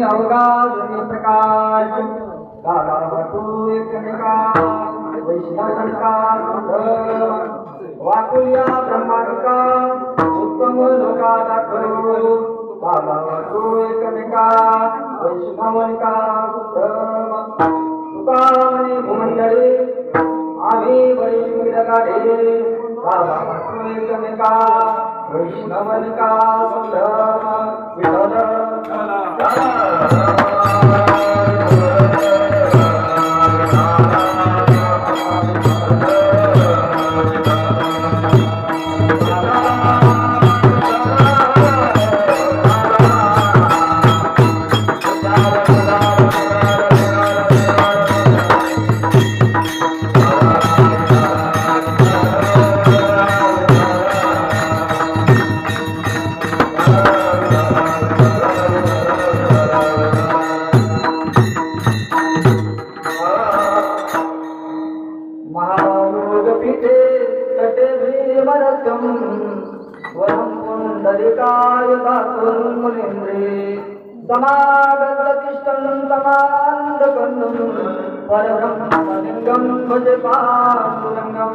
अवगाधनी प्रकाश गाला वाटू एकमेका वैष्णवंका वाकुया ब्रह्मांका उत्तम लोका दाखवू गाला वाटू एकमेका वैष्णवंका तुकामणी भूमंडळी आम्ही वैष्णव गाडे गाला वाटू एकमेका वैष्णवंका विठ्ठल समागततिष्ठं समानन्दकन्दं परब्रह्मलिङ्गं भजे पाण्डुरङ्गं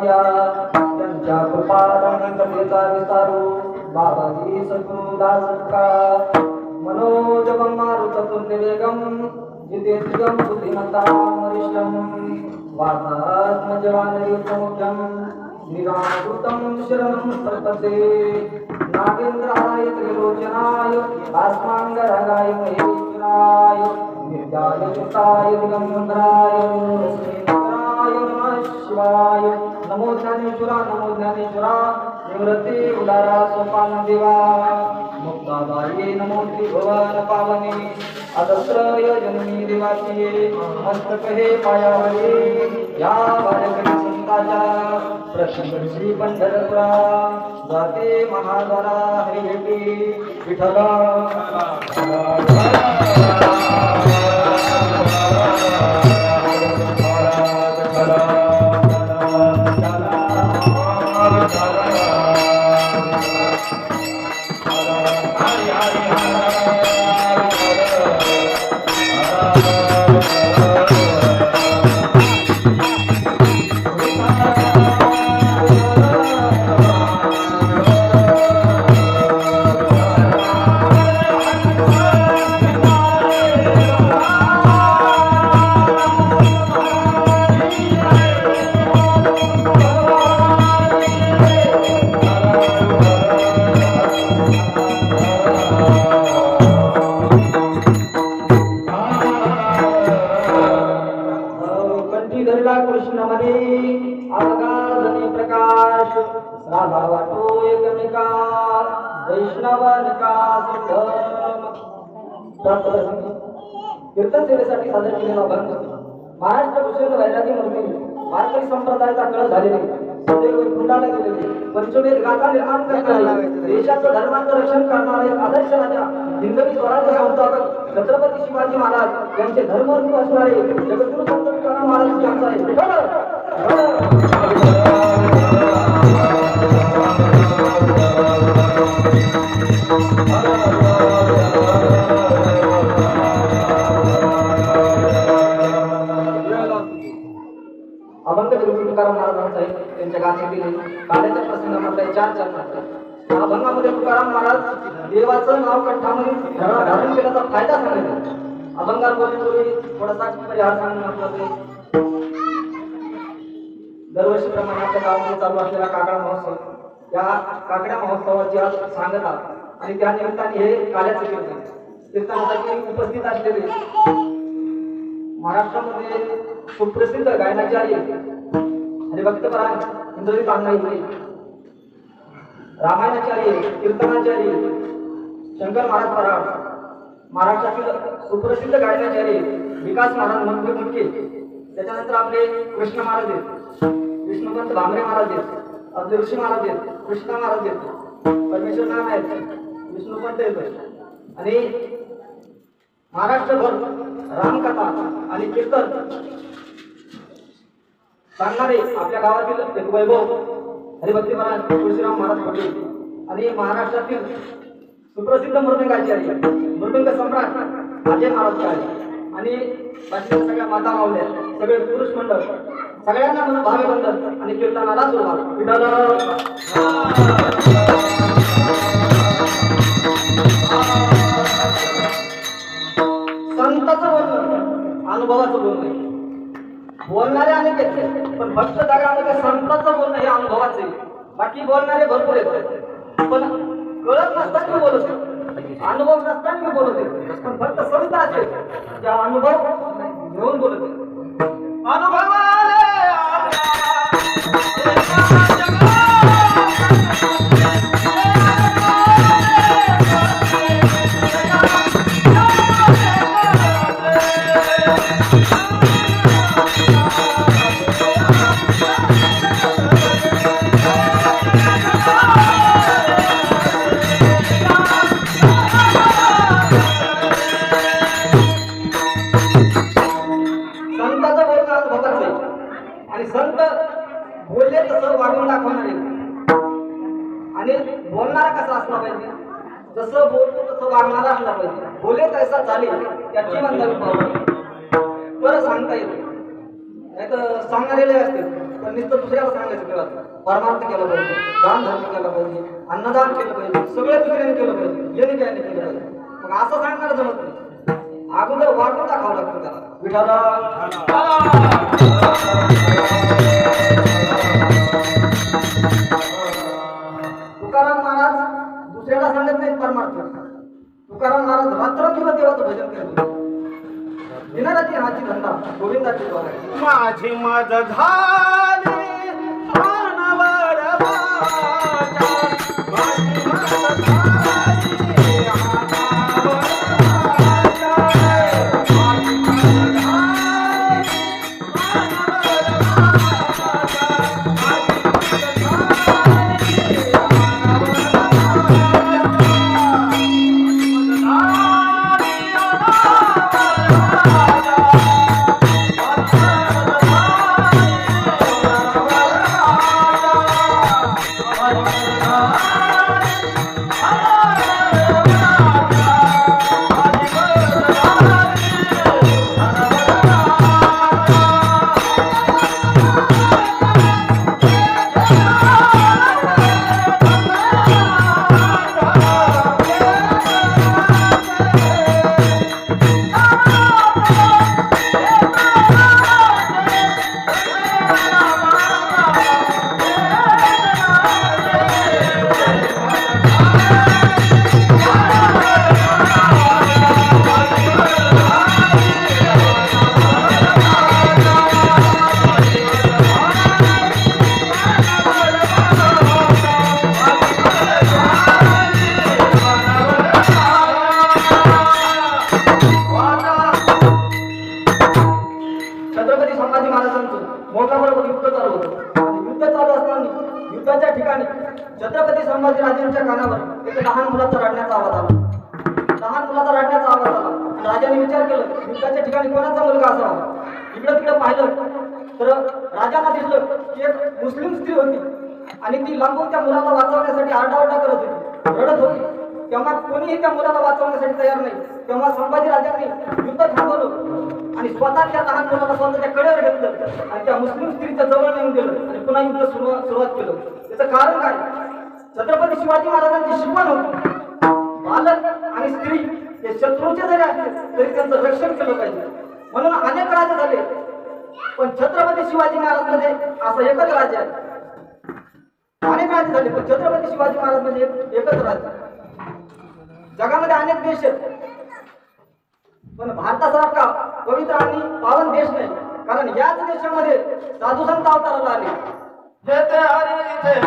त्यांच्या कृपादानी कथेचा विस्तारू बाबाजी सद्गुरुदासका मनोजगम मारुततुल्यवेगम जितेन्द्रियं बुद्धिमतां वरिष्ठं वातात्मजवानयुक्तमुख्यं श्रीरामदूतं शरणं प्रपद्ये नागेन्द्राय त्रिलोचनाय भास्माङ्गरागाय महेश्वराय निर्याय चित्ताय दिगम्बराय शिवाय नमो ज्ञानेश्वरा निवृत्ती उदारा सोपान देवा मुक्ताबाई नमो त्रिभुवन पावने अतस्त्रय जननी देवाची मस्तक हे पायावरी या बाळकरी संताच्या प्रसन्न श्री पंढरपुरा जाते महाद्वारा हरी भेटी विठ्ठल कीर्तन सेवेसाठी सादर केलेला अभंग महाराष्ट्र भूषण वैरागी मूर्ती वारकरी संप्रदायाचा कळ झालेले सदैव कुंडाला गेलेले पंचवेद गाथा निर्माण करणारे देशाचं धर्माचं रक्षण करणारे आदर्श राजा हिंदवी स्वराज्य संस्थापक छत्रपती शिवाजी महाराज यांचे धर्मरूप असणारे जगद्गुरु संत तुकाराम महाराज यांचा आहे विठ्ठल गाणे केले. काल्याच्या प्रसंगामधले 4 चरणात अभंगामध्ये तुकाराम महाराज देवाचं नाव कंठामध्ये धारण केल्याचा फायदा सांगितला. अभंगात बोलण्यापूर्वी थोडासा परिहार सांगणं महत्त्वाचं आहे. दरवर्षीप्रमाणे आपल्या गावामध्ये चालू असलेला काकडा महोत्सव, या काकड्या महोत्सवाची आज सांगता आणि त्या निमित्ताने हे काल्याचे कीर्तनासाठी उपस्थित असलेले महाराष्ट्रामध्ये सुप्रसिद्ध गायनाचार्य हरिभक्तपरायण इंद्रजित अण्णा इंगळे, रामायणाचार्य, कीर्तनाचार्य शंकर महाराज पराड, महाराष्ट्रातील सुप्रसिद्ध गायनाचार्य विकास महाराज मुटके, त्याच्यानंतर आपले कृष्ण महाराज आहेत, विष्णुपंत भांगरे महाराज आहेत, आपले ऋषी महाराज आहेत, कृष्णा महाराज आहेत, परमेश्वर नाम आहेत, विष्णुपंत आहेत आणि महाराष्ट्रभर रामकथा आणि कीर्तन सांगणारे आपल्या गावातील एक वैभव हरिभक्तीपरायण तुळशीराम महाराज पटेल आणि महाराष्ट्रातील सुप्रसिद्ध मृदंगाचार्य मृदंग सम्राट अजय महाराज काळे आणि बाकीच्या सगळ्या माता मावल्या, सगळे पुरुष मंडळ, सगळ्यांना म्हणून भावे बंधन आणि कीर्तनाला सुरुवात. विठ्ठल संताचं बोलणं अनुभवाचं बोलणं, बोलणारे अनेक आहेत पण भक्त जगामध्ये संताचं बोलणं हे अनुभवाचं आहे. बाकी बोलणारे भरपूर आहेत पण कळत नसताना बोलत, अनुभव नसताना बोलत, पण फक्त संत असेल त्या अनुभव घेऊन बोलत. आणि संत बोलले तसं वागून दाखवणारे आणि बोलणारा कसा असला पाहिजे, जसं बोलतो तसं वागणारा असला पाहिजे. बोले तसा झाले त्याची मंदावी पाहिजे बरं सांगता येते, नाही तर सांगणारे असते पण नुसतं दुसऱ्याला सांगायचं केलं, परमार्थ केलं पाहिजे, दान धर्म केलं पाहिजे, अन्नदान केलं पाहिजे, सगळं दुसऱ्याने केलं पाहिजे, याने काय केलं पाहिजे. मग असं सांगणारं जमत नाही, अगोदर वाटून दाखवावं लागतं त्याला. विठाला तुकाराम महाराज दुसऱ्याला सांगत नाहीत परमार्थ. तुकाराम महाराज रात्रंदिवस देवाचं भजन करतो, दिनरात्री हाची धंदा गोविंदाची द्वारा. माझी मज झाली मानवर छत्रपती संभाजीराजांच्या कानावर एक लहान मुलाचा रडण्याचा आवाज आला. लहान मुलाचा रडण्याचा आवाज आला. राजाने विचार केला युद्धाच्या ठिकाणी कोणाचा मुलगा असावा. इकडं तिकडं पाहिलं तर राजांना दिसलं की एक मुस्लिम स्त्री होती आणि ती लांबून त्या मुलाला वाचवण्यासाठी आरडाओरडा करत होती, रडत होती. तेव्हा कोणीही त्या मुलाला वाचवण्यासाठी तयार नाही. तेव्हा संभाजी राजांनी युद्ध थांबवलं आणि स्वतः त्या लहान मुलाला स्वतःच्या कडेवर घेतलं आणि त्या मुस्लिम स्त्रीच्या जवळ नेऊन गेलं आणि पुन्हा युद्ध सुरुवात केलं. त्याचं कारण काय? छत्रपती शिवाजी महाराजांची शिकवण होती, बालक आणि स्त्री हे शत्रूचे जरी असले तरी त्यांचं रक्षण केलं पाहिजे. म्हणून अनेक राज्य झाले, पण छत्रपती शिवाजी महाराज मध्ये असं एकच राज्य आहे. अनेक राज्य झाले पण छत्रपती शिवाजी महाराज म्हणजे एकच राज्य. जगामध्ये अनेक देश आहेत पण भारतासारखा पवित्र आणि पावन देश नाही, कारण याच देशामध्ये साधू संत अवताराला आले. जय जय हरी जय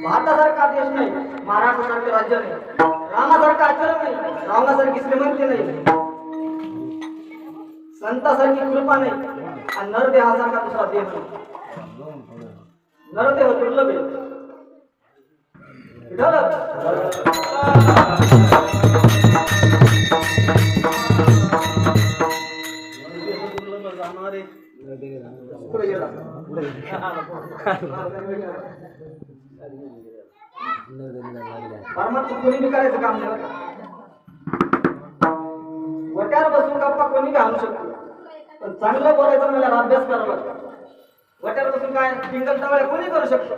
माता भारतासारखा देश नाही, महाराष्ट्रासारखे राज्य नाही, रामासारखा आचरण नाही, रावणासारखी श्रीमंती नाही, संतासारखी कृपा नाही आणि नरदेहासारखा दुसरा देह नाही. नरदेह दुर्लभ आहे. जाणारे पुढे गेला. परमात्मा कोणी बी करायचं काम नाही. वट्यावर बसून गप्पा कोणी बी आणू शकतो, पण चांगलं बोलायचं मला अभ्यास करावा लागतो. वट्यावर बसून काय टिंगल टवाळ्या कोणी करू शकतो,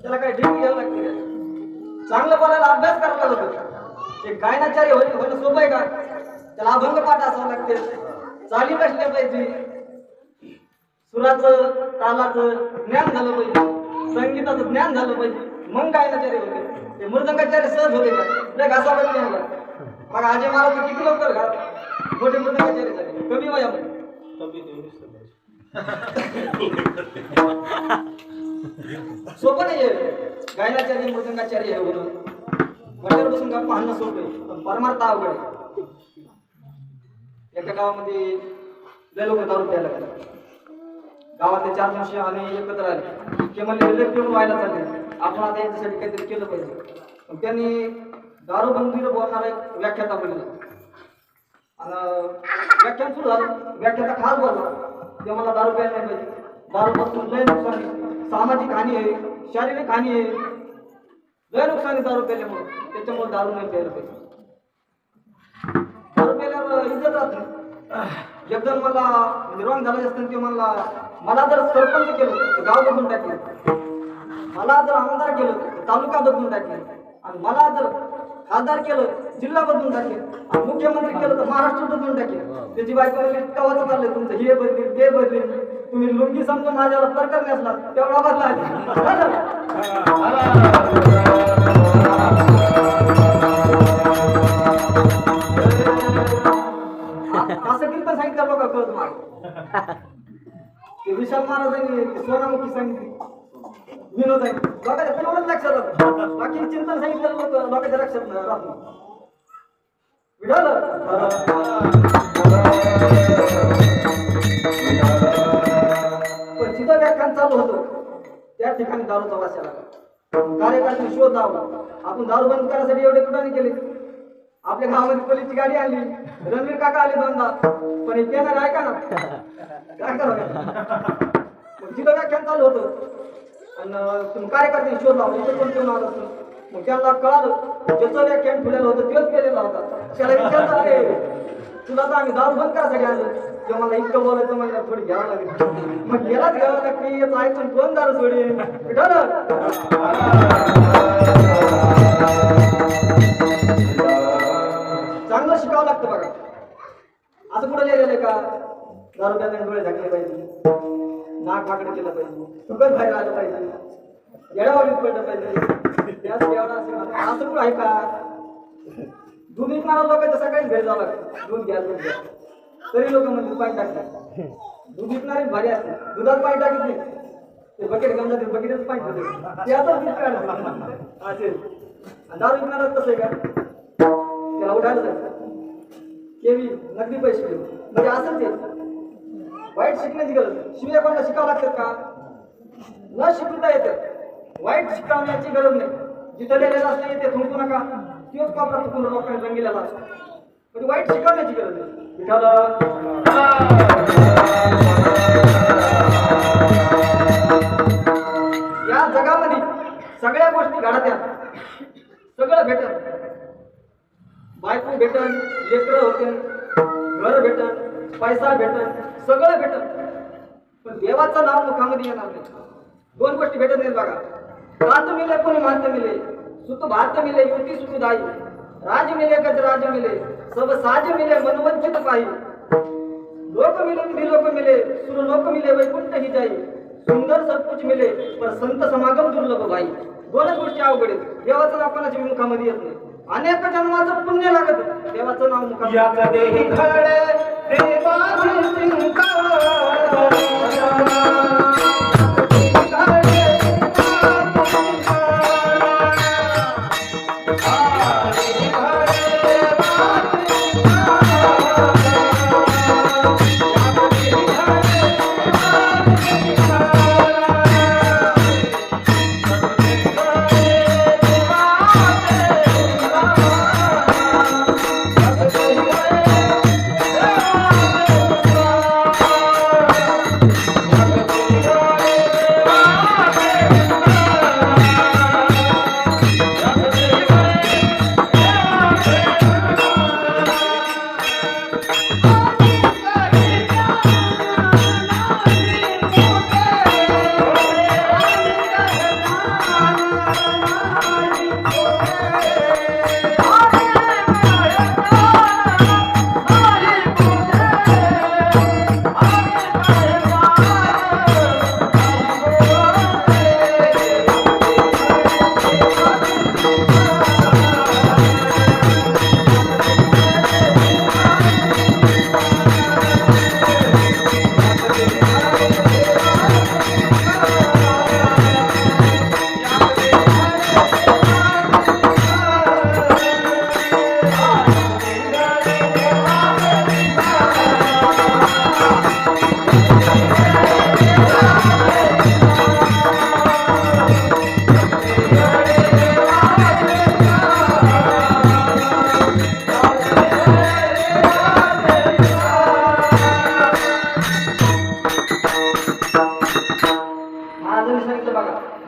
त्याला काय डिग्री घ्यावं लागते. चांगलं बोलायला अभ्यास करावा लागतो. एक गायनाचार्य होणं सोपं आहे का? त्याला अभंग पाठ असावं लागते, चाली कसल्या पाहिजे, सुराचं तालाचं ज्ञान झालं पाहिजे, संगीताचं ज्ञान झालं पाहिजे, मग गायनाचार्य होते. ते मृदंगाचार्य सहज होते का घासावत नाही आला. मग अजय महाराज किती लवकर घा मोठे मृदंगाचार्य झाले कमी वयामध्ये. सोपं नाही गायनाचार्य मृदंगाचार्य हे होणं. वट्यावर बसून गप्पा हाणणं सोपं आहे, पण परमार्थ अवघड आहे. एका गावामध्ये लय लोक दारू प्यायला लागले. गावातले 4 माणसं आणि एकत्र आले की म्हणजे इलेक्ट्रिक व्हायला चालले, आपण आता याच्यासाठी काहीतरी केलं पाहिजे. पण त्यांनी दारू बंदीवर बोलणारा एक व्याख्याता बोलला आणि व्याख्यान सुरू झालं. व्याख्याता खास बोलला ते मला दारू प्यायला नाही पाहिजे, दारू पासून लय नुकसान आहे, सामाजिक हानी आहे, शारीरिक हानी आहे, लय नुकसान आहे दारू प्यायल्यामुळे. त्याच्यामुळे दारू नाही प्यायला पाहिजे. दारू प्यायल्यावर इज्जत राहत नाही. एकदम मला निर्वाण झालं असतं ते मला जर सरपंच केलं तर गाव बदलून टाकले, मला जर आमदार केलं तर तालुका बदलून टाकले, आणि मला जर खासदार केलं जिल्हा बदलून टाकले, आणि मुख्यमंत्री केलं तर महाराष्ट्र बदलून टाकले. त्याची बायको म्हणली कवाचं चाललंय तुमचं, हे बदलेल ते बदलेल, तुम्ही लुंगी समजून माझ्याला प्रकार नसला तेवढा बदला. असं कीर्तन सांगितलं बघा कळत मला. ते विशाल महाराजांनी सोनामुखी सांगितली, विनोद सांगितलं, लोकांच्या तेवढंच लक्षात राहतं. बाकी चिंतन सांगितलं लोकांच्या लक्षात राहत नाही. पण जिथं व्याख्यान चालू होतं त्या ठिकाणी दारूचा वास आला. कार्यकर्ते शोध लावला. आपण दारू बंद करण्यासाठी एवढे कुठे केले. आपल्या गावामध्ये पोलीसची गाडी आली, रणवीर काका आले 2दा, पण एक येणार ऐका ना काय करा. जिथं व्याख्यान चालू होतं आणि कार्यकर्ते शोध लावला, इथं कोण ठेवून आलं असतं. मग त्यांना कळालं ज्याचं व्याख्यान ठेवलेलं होतं तेच केलेलं होता. त्याला विचारलं अरे तुला तर आम्ही दारू बंद करायसाठी आलो, तेव्हा मला इतकं बोलायचं मला थोडी घ्यावं लागेल. मग गेलाच घ्यावं लागते, याचं ऐकून कोण दारू सोडेल. चांगलं शिकावं लागतं बघा. असं कुठं लिहिलेलं आहे का दारू प्यायला डोळे झाकले पाहिजे, नाक वाकडं केलं पाहिजे, सुगत बाहेर आलं पाहिजे, येडावलीत पडलं पाहिजे, त्याच एवढा असं कुठं आहे का. दूध विकणारा लोकांच्या सकाळीच घरी जावं लागतं दूध घ्या दूध घ्या तरी लोक म्हणजे पाणी टाकतात दूध विकणारे भारी असते दुधात पाणी टाकत नाही ते बकेट घेऊन जाते बकेटच पाणी ठेवते ते आता दूध काढतात असे दारू विकणारा कसं आहे का त्याला उठायला जायचं केवी नगदी पैसे घेऊन म्हणजे असंच आहे वाईट शिकण्याची गरज शिवाय कोणाला शिकावं लागतात का न शिकवता येतं वाईट शिकवण्याची गरज नाही जिथं लिहिलेलं असते ते थुंकू नका तोच कपडा चुकून लोकांनी रंगीलेला असतो म्हणजे वाईट शिकवण्याची गरज नाही या जगामध्ये सगळ्या गोष्टी घडत्या सगळं भेटत बायको भेटन लेकरं होते घर भेटन पैसा भेटन सगळं भेटत पण देवाचं नाव मुखामध्ये येणार नाही दोन गोष्टी भेटत नाहीत बघा रात मिले कोणी मात मिले सुत भात मिले युती सुखदाई राज मिले गज राज मिले सब साज मिले मनवंचित पाही लोक मिले विधी लोक मिले सुर लोक मिले वैकुंठ ही जाई सुंदर सब कुछ मिले पर संत समागम दुर्लभ भाई दोनच गोष्टी अवघड आहेत देवाचं नाव कोणाच्या मुखामध्ये येत नाही अनेक जन्माचं पुण्य लागत देवाचं नाव मुखामध्ये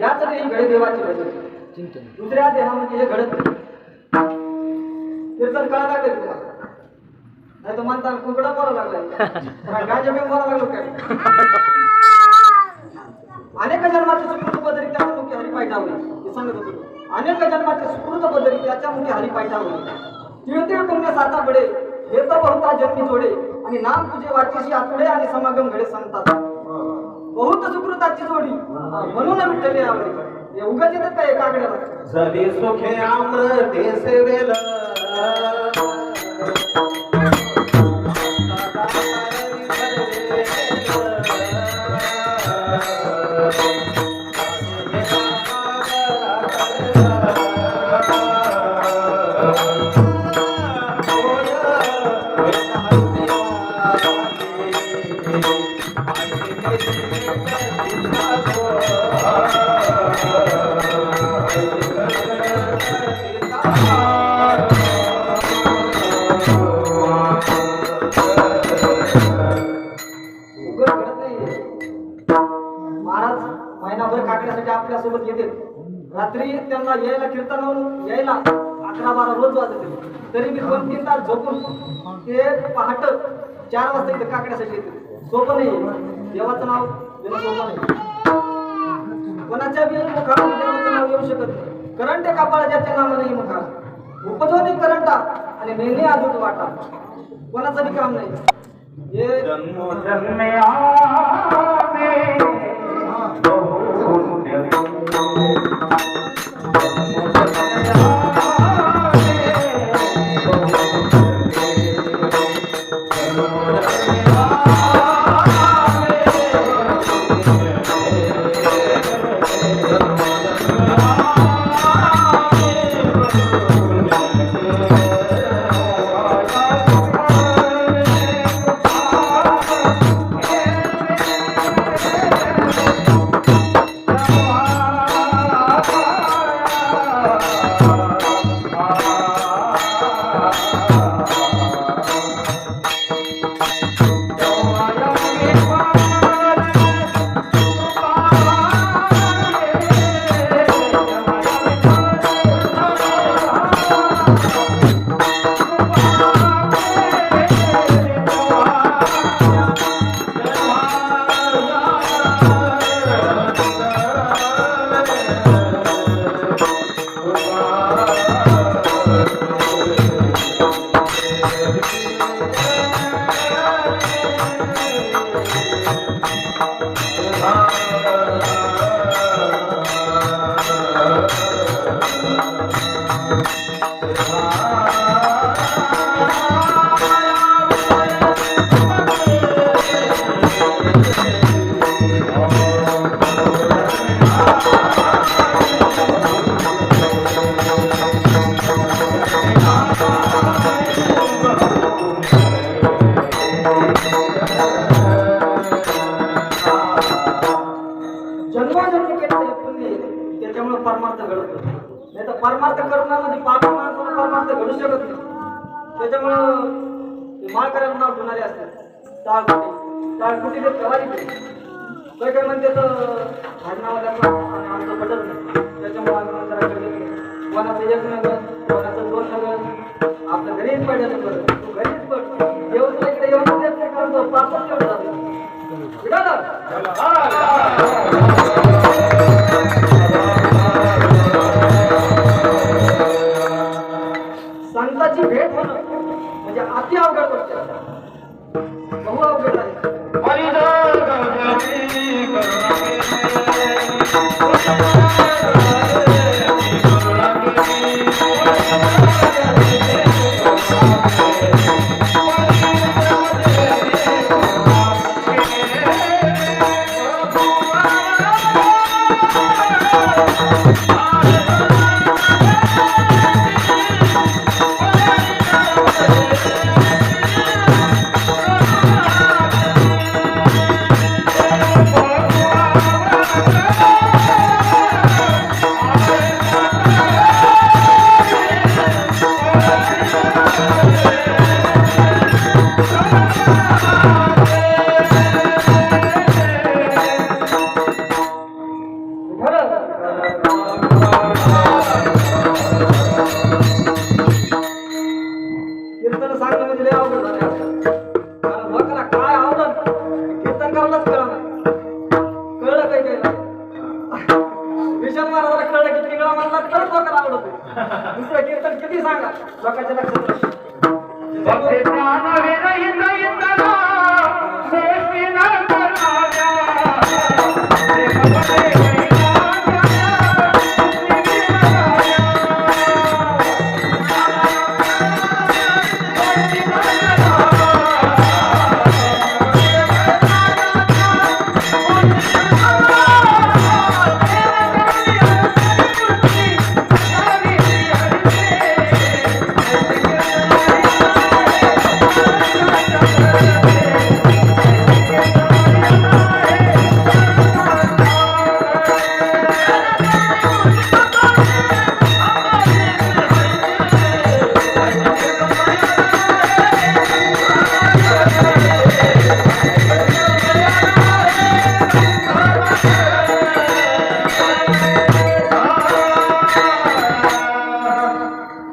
याचा देही घडे देवाची चिंता दुसऱ्या देहामध्ये हे घडत कीर्तन कळा लागले तुम्हाला नाही तर म्हणता कुकडा बोला लागलाय गाजा बी बोला लागलो काय अनेक जन्माचे सुकृत बदरी त्या मुखी हरी पायटावली हे सांगत होतो अनेक जन्माचे सुकृत बदरी त्याच्या मुखी हरी पायटावली तिळतिळ पुण्य साता बडे येत बहुता जन्मी जोडे आणि नाम तुझे वाचीशी आतुडे आणि समागम घडे सांगतात बहुत सुकृताची जोडी म्हणून विठ्ठले आवडे हे उगाच येतात काय कागड्याला झाले सुखे आम्र ते सेवेल आपल्यासोबत येते रात्री त्यांना यायला कीर्तनावरून यायला 11-12 रोज वाजते तरी मी 2-3 तास झोपून ते पहाट 4 वाजता इथे काकड्यासाठी येते सोपं नाही देवाचं नाव देणं सोपं नाही कोणाच्या बी मुखावर देवाचं नाव येऊ शकत नाही करंट कपाळ ज्याच्या नावाने मुखा उपजवणी करंटा आणि नेहमी आजूट वाटा कोणाचं बी काम नाही हे जन्म जन्मे आवे जन्मोजन्मी केलेलं हे पुण्य आहे. त्याच्यामुळे परमार्थ घडतो. नाही तर परमार्थ करण्यामध्ये पाप माणसाला परमार्थ घडू शकत नाही. त्याच्यामुळं ते माळकऱ्यांना नाव ठेवणारे असतात टाळकुटी ते प्रवाही काही काही म्हणते तर भाजनावाल्या आणि आमचं पटत नाही. त्याच्यामुळे आम्ही मंदिराकडे गेलो. कोणाचं एक नगर कोणाचं दोन नगर आपल्या घरीच पडल्याचं बरं तू घरीच पड येऊन इकडे येऊन देत नाही कारण तो पापच केलं जातं. संतांची भेट होणं म्हणजे अति अवघड गोष्ट आहे. बहु अवघड आहे. कीर्तन सांगणं म्हणजे लय अवघड झालं आता. कारण लोकांना काय आवडत कीर्तन करायलाच कळलं कळलं काही काही विशाल महाराजाला कळलं की तिंगळा म्हणला तर लोकांना आवडत दुसरं कीर्तन किती सांगा लोकांच्या लक्षात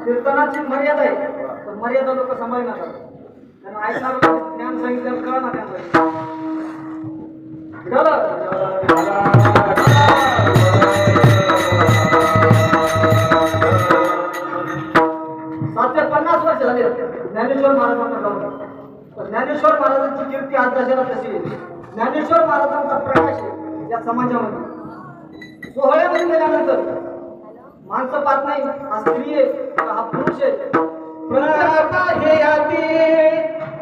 कीर्तनाची मर्यादा आहे पण मर्यादा लोक सांभाळणार त्यांना ऐकणार ज्ञान सांगितलं कळणार ना त्यांना 750 वर्ष झाले ज्ञानेश्वर महाराजांना जाऊन पण ज्ञानेश्वर महाराजांची कीर्ती आज जगाला तशी आहे. ज्ञानेश्वर महाराजांचा प्रकाश आहे या समाजामध्ये. सोहळ्यामध्ये गेल्यानंतर माणसं पाहत नाही हा स्त्री आहे का हा पुरुष आहे.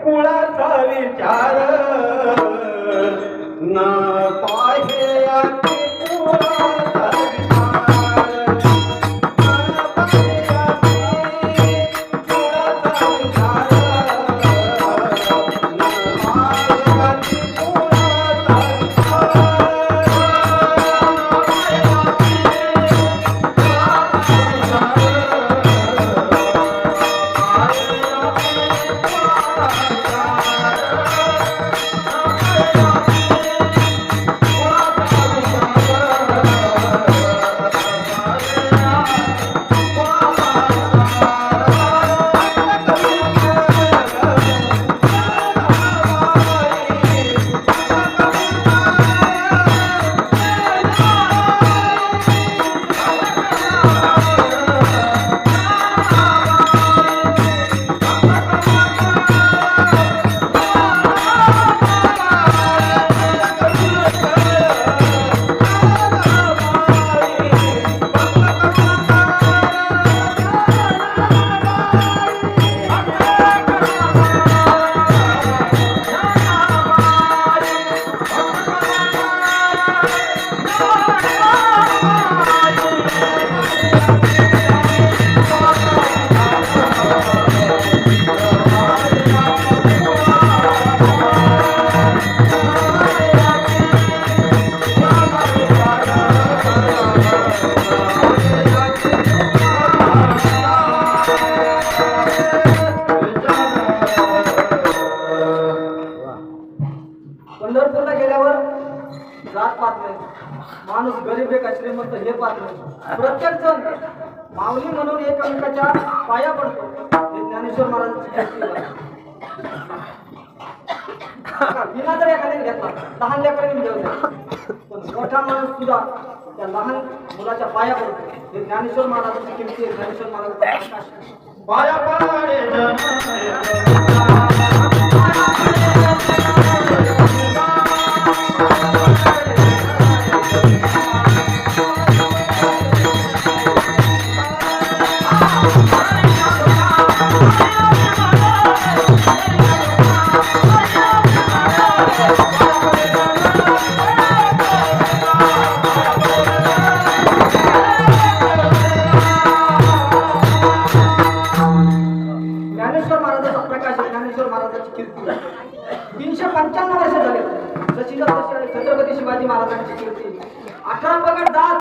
कुळाचा विचार न पाहे कुळाचा श्रीमंत हे पात्र प्रत्येक जण माऊली म्हणून एकमेकाच्या पाया पडतो हे ज्ञानेश्वर महाराजांची कीर्ती आहे. विना जर एखाद्याने घेतला लहान लेकरांनी मिळवले पण मोठा माणूस सुद्धा त्या लहान मुलाच्या पाया पडतो हे ज्ञानेश्वर महाराजांची कीर्ती आहे. ज्ञानेश्वर महाराजांचा प्रकाश आहे. पाया पाडे ज्ञानेश्वर महाराजांचा प्रकाश आहे. ज्ञानेश्वर महाराजांची कीर्ती आहे. 355 वर्ष झाले जशी छत्रपती शिवाजी महाराजांची कीर्ती 18 पगड दात